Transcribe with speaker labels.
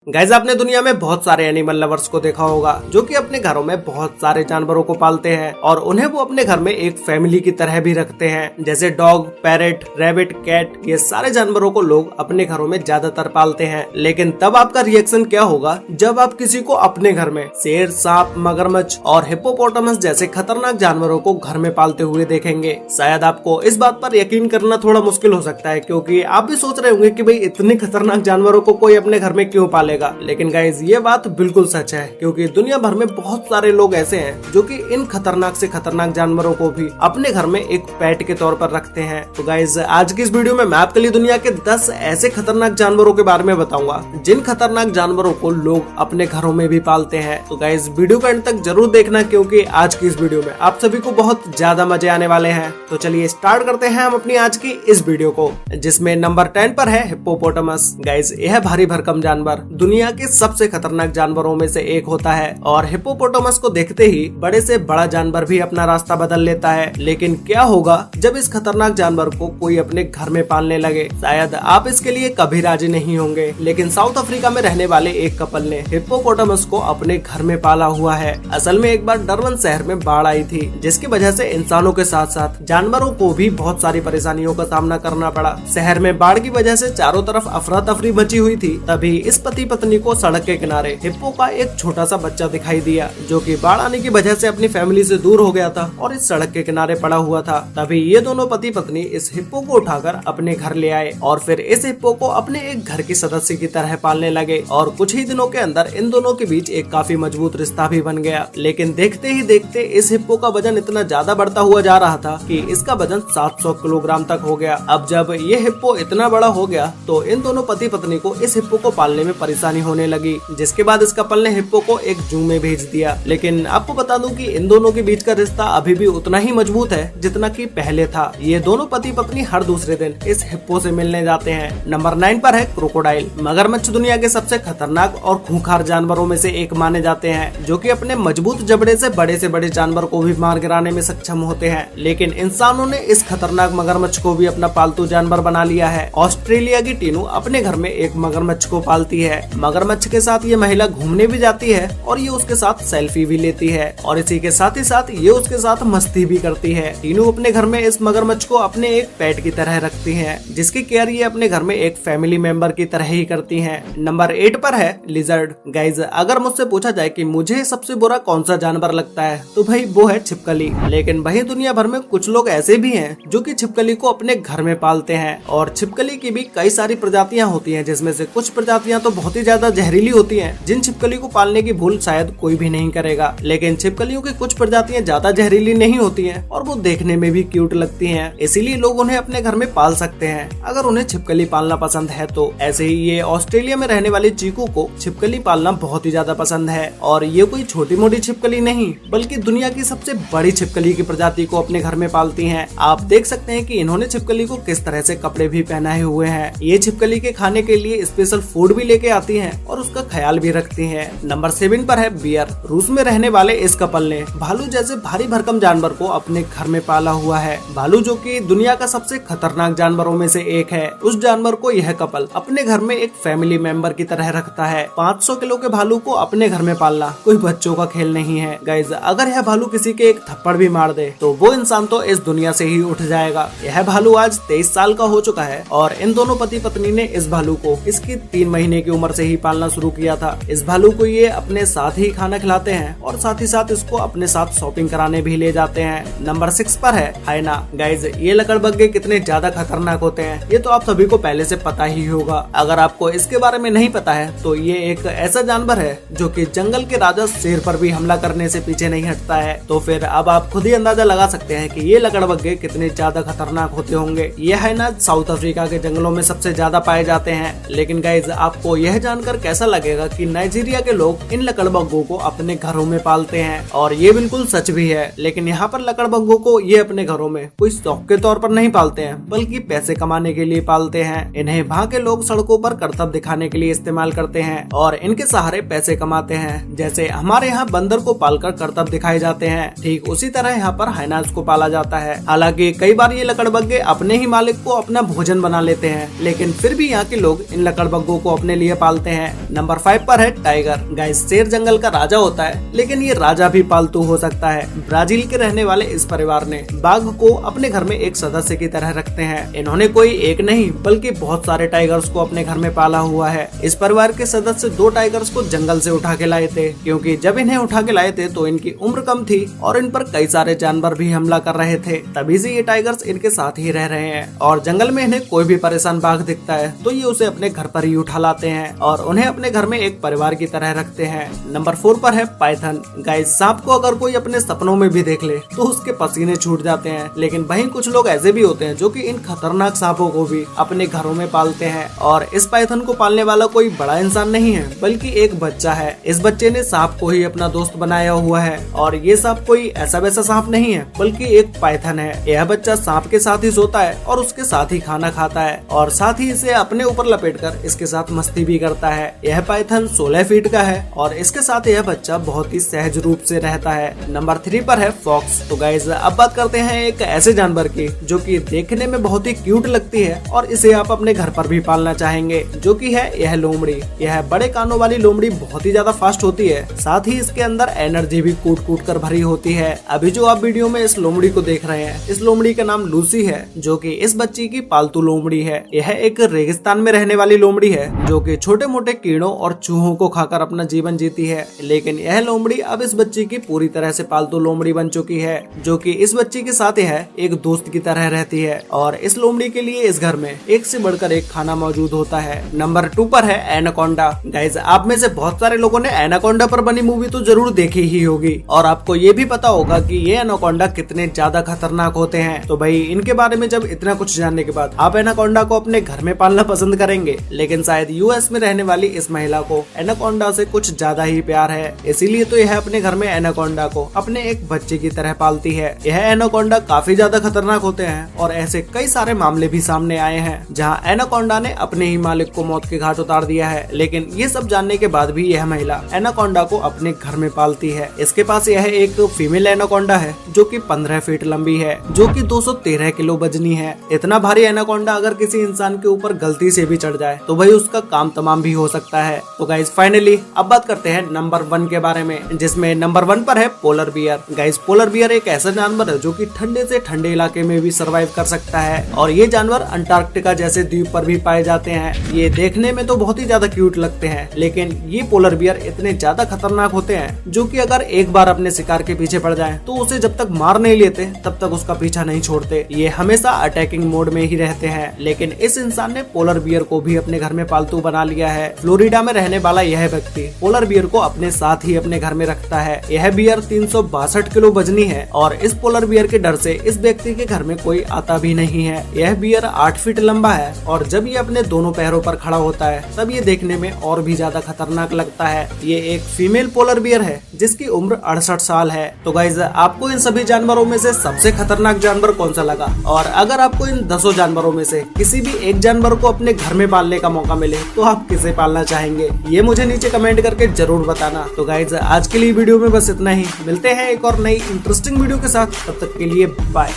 Speaker 1: Guys, आपने दुनिया में बहुत सारे एनिमल लवर्स को देखा होगा जो कि अपने घरों में बहुत सारे जानवरों को पालते हैं और उन्हें वो अपने घर में एक फैमिली की तरह भी रखते हैं। जैसे डॉग, पैरेट, रैबिट, कैट, ये सारे जानवरों को लोग अपने घरों में ज्यादातर पालते हैं। लेकिन तब आपका रिएक्शन क्या होगा जब आप किसी को अपने घर में शेर, सांप, मगरमच्छ और हिप्पोपोटामस जैसे खतरनाक जानवरों को घर में पालते हुए देखेंगे। शायद आपको इस बात पर यकीन करना थोड़ा मुश्किल हो सकता है, क्योंकि आप भी सोच रहे होंगे कि भाई इतने खतरनाक जानवरों को कोई अपने घर में क्यों पाले। लेकिन गाइज, ये बात बिल्कुल सच है, क्योंकि दुनिया भर में बहुत सारे लोग ऐसे हैं जो कि इन खतरनाक से खतरनाक जानवरों को भी अपने घर में एक पेट के तौर पर रखते हैं। तो गाइज, आज की इस वीडियो में मैं आपके लिए दुनिया के 10 ऐसे खतरनाक जानवरों के बारे में बताऊंगा जिन खतरनाक जानवरों को लोग अपने घरों में भी पालते हैं। तो गाइज, वीडियो को एंड तक जरूर देखना, क्योंकि आज की इस वीडियो में आप सभी को बहुत ज्यादा मजे आने वाले हैं। तो चलिए स्टार्ट करते हैं हम अपनी आज की इस वीडियो को, जिसमें नंबर 10 पर है हिप्पोपोटामस। गाइज, यह भारी भरकम जानवर दुनिया के सबसे खतरनाक जानवरों में से एक होता है और हिप्पोपोटामस को देखते ही बड़े से बड़ा जानवर भी अपना रास्ता बदल लेता है। लेकिन क्या होगा जब इस खतरनाक जानवर को कोई अपने घर में पालने लगे? शायद आप इसके लिए कभी राजी नहीं होंगे, लेकिन साउथ अफ्रीका में रहने वाले एक कपल ने हिप्पोपोटामस को अपने घर में पाला हुआ है। असल में एक बार डरबन शहर में बाढ़ आई थी, जिसकी वजह से इंसानों के साथ साथ जानवरों को भी बहुत सारी परेशानियों का सामना करना पड़ा। शहर में बाढ़ की वजह से चारों तरफ अफरा तफरी मची हुई थी। तभी इस पति पत्नी को सड़क के किनारे हिप्पो का एक छोटा सा बच्चा दिखाई दिया, जो कि बाढ़ आने की वजह से अपनी फैमिली से दूर हो गया था और इस सड़क के किनारे पड़ा हुआ था। तभी ये दोनों पति पत्नी इस हिप्पो को उठाकर अपने घर ले आए और फिर इस हिप्पो को अपने एक घर के सदस्य की तरह पालने लगे और कुछ ही दिनों के अंदर इन दोनों के बीच एक काफी मजबूत रिश्ता भी बन गया। लेकिन देखते ही देखते इस हिप्पो का वजन इतना ज्यादा बढ़ता हुआ जा रहा था कि इसका वजन 700 किलोग्राम तक हो गया। अब जब ये हिप्पो इतना बड़ा हो गया तो इन दोनों पति पत्नी को इस हिप्पो को पालने में परेशानी होने लगी, जिसके बाद इस कपल ने हिप्पो को एक जू में भेज दिया। लेकिन आपको बता दूं कि इन दोनों के बीच का रिश्ता अभी भी उतना ही मजबूत है जितना कि पहले था। ये दोनों पति पत्नी हर दूसरे दिन इस हिप्पो से मिलने जाते हैं। नंबर 9 पर है क्रोकोडाइल। मगरमच्छ दुनिया के सबसे खतरनाक और खूंखार जानवरों में से एक माने जाते हैं, जो कि अपने मजबूत जबड़े से बड़े जानवर को भी मार गिराने में सक्षम होते हैं। लेकिन इंसानों ने इस खतरनाक मगरमच्छ को भी अपना पालतू जानवर बना लिया है। ऑस्ट्रेलिया की टीनू अपने घर में एक मगरमच्छ को पालती है। मगरमच्छ के साथ ये महिला घूमने भी जाती है और ये उसके साथ सेल्फी भी लेती है और इसी के साथ ही साथ ये उसके साथ मस्ती भी करती है। टीनू अपने घर में इस मगरमच्छ को अपने एक पेट की तरह रखती है, जिसकी केयर ये अपने घर में एक फैमिली मेंबर की तरह ही करती हैं। नंबर 8 पर है लिजर्ड। गाइज, अगर मुझसे पूछा जाए कि मुझे सबसे बुरा कौन सा जानवर लगता है तो भाई वो है छिपकली। लेकिन वही दुनिया भर में कुछ लोग ऐसे भी हैं जो कि छिपकली को अपने घर में पालते हैं और छिपकली की भी कई सारी प्रजातियां होती हैं, जिसमें से कुछ प्रजातियां तो बहुत ही ज्यादा जहरीली होती हैं, जिन छिपकली को पालने की भूल शायद कोई भी नहीं करेगा। लेकिन छिपकलियों की कुछ प्रजातियां ज्यादा जहरीली नहीं होती हैं और वो देखने में भी क्यूट लगती हैं, इसीलिए लोग उन्हें अपने घर में पाल सकते हैं अगर उन्हें छिपकली पालना पसंद है तो। ऐसे ही ये ऑस्ट्रेलिया में रहने वाली चीकू को छिपकली पालना बहुत ही ज्यादा पसंद है और ये कोई छोटी मोटी छिपकली नहीं, बल्कि दुनिया की सबसे बड़ी छिपकली की प्रजाति को अपने घर में पालती है। आप देख सकते हैं कि इन्होंने छिपकली को किस तरह से कपड़े भी पहनाए हुए हैं। ये छिपकली के खाने के लिए स्पेशल फूड भी लेके आती है और उसका ख्याल भी रखती हैं। नंबर 7 पर है बियर। रूस में रहने वाले इस कपल ने भालू जैसे भारी भरकम जानवर को अपने घर में पाला हुआ है। भालू, जो कि दुनिया का सबसे खतरनाक जानवरों में से एक है, उस जानवर को यह कपल अपने घर में एक फैमिली मेंबर की तरह रखता है। 500 किलो के भालू को अपने घर में पालना कोई बच्चों का खेल नहीं है। गाइज, अगर यह भालू किसी के एक थप्पड़ भी मार दे तो वो इंसान तो इस दुनिया से ही उठ जाएगा। यह भालू आज 23 साल का हो चुका है और इन दोनों पति पत्नी ने इस भालू को इसकी 3 महीने की उम्र से ही पालना शुरू किया था। इस भालू को ये अपने साथ ही खाना खिलाते हैं और साथ ही साथ इसको अपने साथ शॉपिंग कराने भी ले जाते हैं। नंबर 6 पर है हाइना। गाइज, ये लकड़बग्गे कितने ज्यादा खतरनाक होते हैं ये तो आप सभी को पहले से पता ही होगा। अगर आपको इसके बारे में नहीं पता है तो ये एक ऐसा जानवर है जो कि जंगल के राजा शेर पर भी हमला करने से पीछे नहीं हटता है। तो फिर अब आप खुद ही अंदाजा लगा सकते हैं कि ये लकड़बग्गे कितने ज्यादा खतरनाक होते होंगे। ये हाइना साउथ अफ्रीका के जंगलों में सबसे ज्यादा पाए जाते हैं। लेकिन गाइज, आपको यह जानकर कैसा लगेगा कि नाइजीरिया के लोग इन लकड़बग्गों को अपने घरों में पालते हैं? और ये बिल्कुल सच भी है। लेकिन यहाँ पर लकड़बग्गों को ये अपने घरों में कोई शौक के तौर पर नहीं पालते हैं, बल्कि पैसे कमाने के लिए पालते हैं। इन्हें वहाँ के लोग सड़कों पर करतब दिखाने के लिए इस्तेमाल करते हैं और इनके सहारे पैसे कमाते हैं। जैसे हमारे यहाँ बंदर को पालकर करतब दिखाए जाते हैं, ठीक उसी तरह यहाँ पर हाइनास को पाला जाता है। हालांकि कई बार ये लकड़बग्गे अपने ही मालिक को अपना भोजन बना लेते हैं, लेकिन फिर भी यहाँ के लोग इन लकड़बग्गों को अपने लिए पालते हैं। नंबर 5 पर है टाइगर। गाइस, शेर जंगल का राजा होता है, लेकिन ये राजा भी पालतू हो सकता है। ब्राजील के रहने वाले इस परिवार ने बाघ को अपने घर में एक सदस्य की तरह रखते हैं। इन्होंने कोई एक नहीं बल्कि बहुत सारे टाइगर्स को अपने घर में पाला हुआ है। इस परिवार के सदस्य 2 टाइगर्स को जंगल से उठा के लाए थे, क्योंकि जब इन्हें उठा के लाए थे तो इनकी उम्र कम थी और इन पर कई सारे जानवर भी हमला कर रहे थे। तभी से ये टाइगर्स इनके साथ ही रह रहे हैं और जंगल में इन्हें कोई भी परेशान बाघ दिखता है तो ये उसे अपने घर पर ही उठा लाते हैं और उन्हें अपने घर में एक परिवार की तरह रखते हैं। नंबर 4 पर है पाइथन। गाइस, सांप को अगर कोई अपने सपनों में भी देख ले तो उसके पसीने छूट जाते हैं, लेकिन वहीं कुछ लोग ऐसे भी होते हैं जो कि इन खतरनाक सांपों को भी अपने घरों में पालते हैं। और इस पाइथन को पालने वाला कोई बड़ा इंसान नहीं है बल्कि एक बच्चा है। इस बच्चे ने सांप को ही अपना दोस्त बनाया हुआ है और ये सांप कोई ऐसा वैसा सांप नहीं है बल्कि एक पाइथन है। यह बच्चा सांप के साथ ही सोता है और उसके साथ ही खाना खाता है और साथ ही इसे अपने ऊपर लपेटकर इसके साथ मस्ती भी करता है। यह पाइथन 16 फीट का है और इसके साथ यह बच्चा बहुत ही सहज रूप से रहता है। नंबर 3 पर है फॉक्स। तो गाइस, अब बात करते हैं एक ऐसे जानवर की जो कि देखने में बहुत ही क्यूट लगती है और इसे आप अपने घर पर भी पालना चाहेंगे, जो कि है यह लोमड़ी। यह बड़े कानों वाली लोमड़ी बहुत ही ज्यादा फास्ट होती है, साथ ही इसके अंदर एनर्जी भी कूट कूट कर भरी होती है। अभी जो आप वीडियो में इस लोमड़ी को देख रहे हैं, इस लोमड़ी का नाम लूसी है, जो कि इस बच्ची की पालतू लोमड़ी है। यह एक रेगिस्तान में रहने वाली लोमड़ी है जो कि छोटे मोटे कीड़ों और चूहों को खाकर अपना जीवन जीती है, लेकिन यह लोमड़ी अब इस बच्ची की पूरी तरह से पालतू लोमड़ी बन चुकी है, जो कि इस बच्ची के साथ यह एक दोस्त की तरह रहती है और इस लोमड़ी के लिए इस घर में एक से बढ़कर एक खाना मौजूद होता है। नंबर 2 पर है एनाकोंडा। गाइस, आप में से बहुत सारे लोगों ने एनाकोंडा पर बनी मूवी तो जरूर देखी ही होगी और आपको ये भी पता होगा कि ये एनाकोंडा कितने ज्यादा खतरनाक होते हैं। तो भाई, इनके बारे में जब इतना कुछ जानने के बाद आप एनाकोंडा को अपने घर में पालना पसंद करेंगे, लेकिन शायद यूएस में रहने वाली इस महिला को एनाकोंडा से कुछ ज्यादा ही प्यार है, इसीलिए तो यह अपने घर में एनाकोंडा को अपने एक बच्चे की तरह पालती है। यह एनाकोंडा काफी ज्यादा खतरनाक होते हैं और ऐसे कई सारे मामले भी सामने आए हैं जहां एनाकोंडा ने अपने ही मालिक को मौत के घाट उतार दिया है, लेकिन ये सब जानने के बाद भी यह महिला एनाकोंडा को अपने घर में पालती है। इसके पास यह एक फीमेल एनाकोंडा है जो कि 15 फीट लंबी है, जो कि 213 किलो वजनी है। इतना भारी एनाकोंडा अगर किसी इंसान के ऊपर गलती से भी चढ़ जाए तो भाई उसका काम तमाम भी हो सकता है। तो गाइस, फाइनली अब बात करते हैं नंबर 1 के बारे में, जिसमें नंबर 1 पर है polar bear. Guys, polar bear एक ऐसा जानवर है जो कि ठंडे से ठंडे इलाके में भी सर्वाइव कर सकता है और ये जानवर अंटार्कटिका जैसे द्वीप पर भी पाए जाते हैं। ये देखने में तो बहुत ही ज्यादा क्यूट लगते हैं, लेकिन ये पोलर बियर इतने ज्यादा खतरनाक होते हैं जो कि अगर एक बार अपने शिकार के पीछे पड़ जाएं तो उसे जब तक मार नहीं लेते तब तक उसका पीछा नहीं छोड़ते। ये हमेशा अटैकिंग मोड में ही रहते हैं, लेकिन इस इंसान ने पोलर बियर को भी अपने घर में पालतू बना लिया है। फ्लोरिडा में रहने वाला यह व्यक्ति पोलर बियर को अपने साथ ही अपने घर में रखता है। यह बियर 362 किलो वजनी है और इस पोलर बियर के डर से इस व्यक्ति के घर में कोई आता भी नहीं है। यह बियर 8 फीट लंबा है और जब ये अपने दोनों पैरों पर खड़ा होता है तब ये देखने में और भी ज्यादा खतरनाक लगता है। ये एक फीमेल पोलर बियर है जिसकी उम्र 68 साल है। तो गाइस, आपको इन सभी जानवरों में से सबसे खतरनाक जानवर कौन सा लगा? और अगर आपको इन 10 जानवरों में से किसी भी एक जानवर को अपने घर में पालने का मौका मिले तो आप किसे पालना चाहेंगे? ये मुझे नीचे कमेंट करके जरूर बताना। तो गाइस, आज के लिए वीडियो में बस इतना ही। मिलते हैं एक और नई इंटरेस्टिंग वीडियो के साथ, तब तक के लिए बाय।